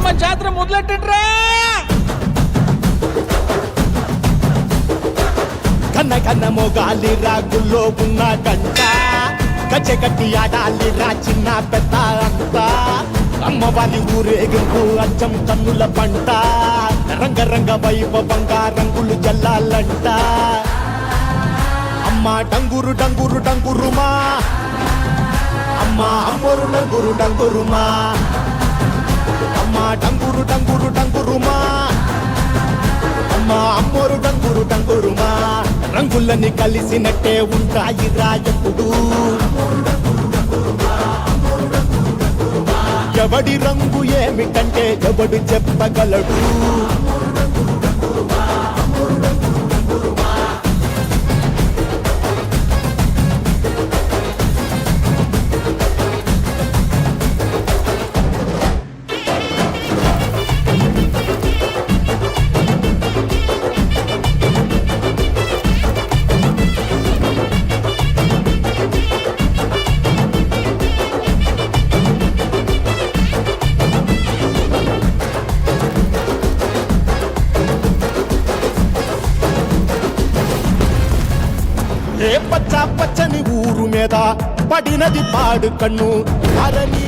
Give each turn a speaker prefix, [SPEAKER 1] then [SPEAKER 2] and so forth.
[SPEAKER 1] అమ్మ జాతర మొదలెట్టట్రా.
[SPEAKER 2] కన్న కన్న మొగాలి రాగుల్లో ఉన్న గంట గచ్చగట్టి ఆడాలి రా చిన్న పెద్ద అంతా అమ్మవారి ఊరేగింపు అచ్చం కన్నుల పంట రంగరంగ వైభవంగా రంగులు జల్లాలంట అమ్మ డంగురు డంగురు డంగురుమా అమ్మ అమ్మోరు డంగురు డంగురుమా అమ్మ డంగురు డంగురు డంగురుమా అమ్మ అమ్మోరు డంగురు డంగురుమా రంగులని కలిసినట్టే ఉంటాయి రాయప్పుడు ఎవడి రంగు ఏమిటంటే ఎవడు చెప్పగలడు ఏ పచ్చ పచ్చని ఊరు మీద పడినది పాడు కన్ను అరని